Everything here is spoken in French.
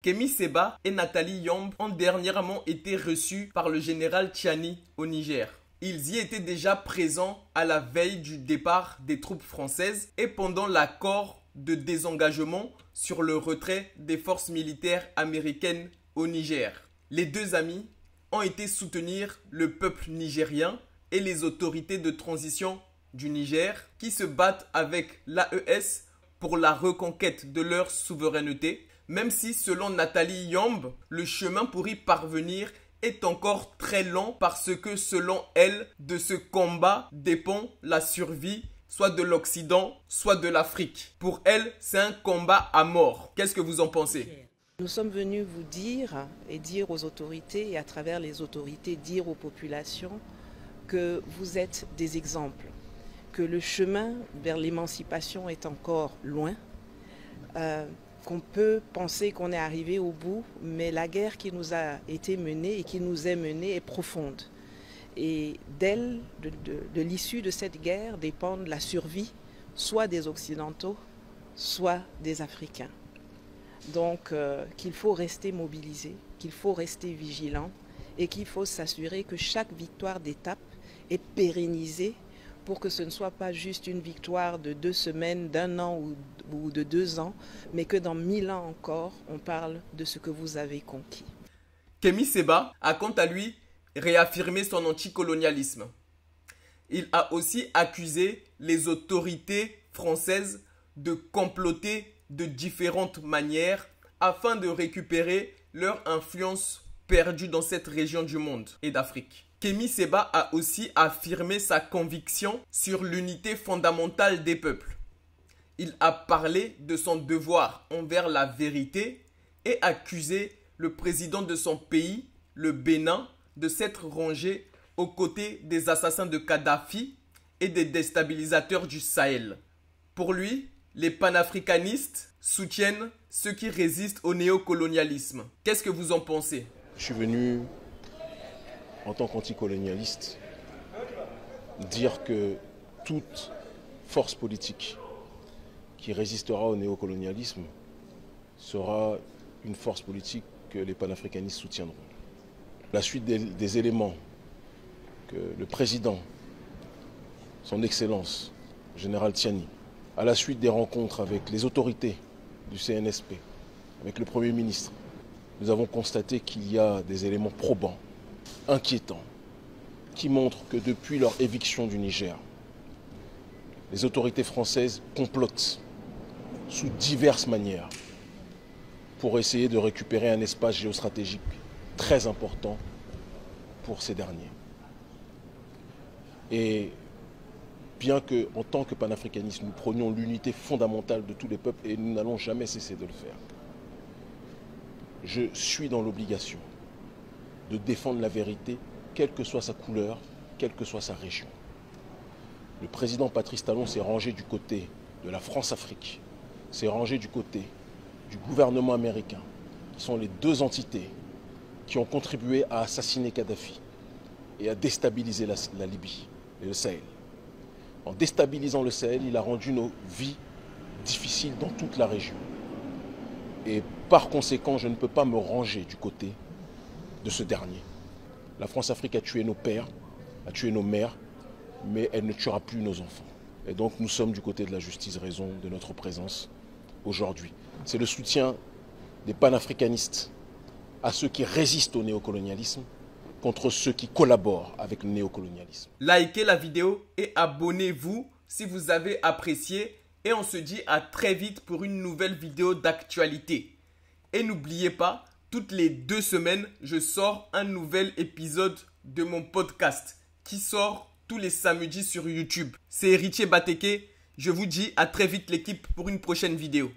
Kémi Séba et Nathalie Yamb ont dernièrement été reçus par le général Tchiani au Niger. Ils y étaient déjà présents à la veille du départ des troupes françaises et pendant l'accord de désengagement sur le retrait des forces militaires américaines au Niger. Les deux amis ont été soutenir le peuple nigérien et les autorités de transition du Niger qui se battent avec l'AES pour la reconquête de leur souveraineté, même si selon Nathalie Yamb, le chemin pour y parvenir est encore très long parce que selon elle, de ce combat dépend la survie soit de l'Occident, soit de l'Afrique. Pour elle, c'est un combat à mort. Qu'est-ce que vous en pensez ? Nous sommes venus vous dire et dire aux autorités et à travers les autorités dire aux populations que vous êtes des exemples, que le chemin vers l'émancipation est encore loin, qu'on peut penser qu'on est arrivé au bout, mais la guerre qui nous a été menée et qui nous est menée est profonde. Et d'elle, de l'issue de cette guerre, dépend la survie soit des Occidentaux, soit des Africains. Donc qu'il faut rester mobilisé, qu'il faut rester vigilant et qu'il faut s'assurer que chaque victoire d'étape est pérennisée pour que ce ne soit pas juste une victoire de 2 semaines, d'1 an ou de 2 ans, mais que dans 1000 ans encore, on parle de ce que vous avez conquis. Kémi Séba a quant à lui réaffirmé son anticolonialisme. Il a aussi accusé les autorités françaises de comploter de différentes manières afin de récupérer leur influence perdue dans cette région du monde et d'Afrique. Kémi Séba a aussi affirmé sa conviction sur l'unité fondamentale des peuples. Il a parlé de son devoir envers la vérité et accusé le président de son pays, le Bénin, de s'être rangé aux côtés des assassins de Kadhafi et des déstabilisateurs du Sahel. Pour lui, les panafricanistes soutiennent ceux qui résistent au néocolonialisme. Qu'est-ce que vous en pensez ? Je suis venu, en tant qu'anticolonialiste, dire que toute force politique qui résistera au néocolonialisme sera une force politique que les panafricanistes soutiendront. La suite des éléments que le président, son Excellence, général Tchiani, à la suite des rencontres avec les autorités du CNSP, avec le Premier ministre, nous avons constaté qu'il y a des éléments probants, inquiétants, qui montrent que depuis leur éviction du Niger, les autorités françaises complotent sous diverses manières pour essayer de récupérer un espace géostratégique très important pour ces derniers. Et bien que, en tant que panafricanistes, nous prenions l'unité fondamentale de tous les peuples et nous n'allons jamais cesser de le faire, je suis dans l'obligation de défendre la vérité, quelle que soit sa couleur, quelle que soit sa région. Le président Patrice Talon s'est rangé du côté de la France-Afrique, s'est rangé du côté du gouvernement américain, qui sont les deux entités qui ont contribué à assassiner Kadhafi et à déstabiliser la Libye et le Sahel. En déstabilisant le Sahel, il a rendu nos vies difficiles dans toute la région. Et par conséquent, je ne peux pas me ranger du côté de ce dernier. La France-Afrique a tué nos pères, a tué nos mères, mais elle ne tuera plus nos enfants. Et donc nous sommes du côté de la justice, raison de notre présence aujourd'hui. C'est le soutien des panafricanistes à ceux qui résistent au néocolonialisme contre ceux qui collaborent avec le néocolonialisme. Likez la vidéo et abonnez-vous si vous avez apprécié. Et on se dit à très vite pour une nouvelle vidéo d'actualité. Et n'oubliez pas, toutes les 2 semaines, je sors un nouvel épisode de mon podcast qui sort tous les samedis sur YouTube. C'est Héritier Bateke. Je vous dis à très vite l'équipe pour une prochaine vidéo.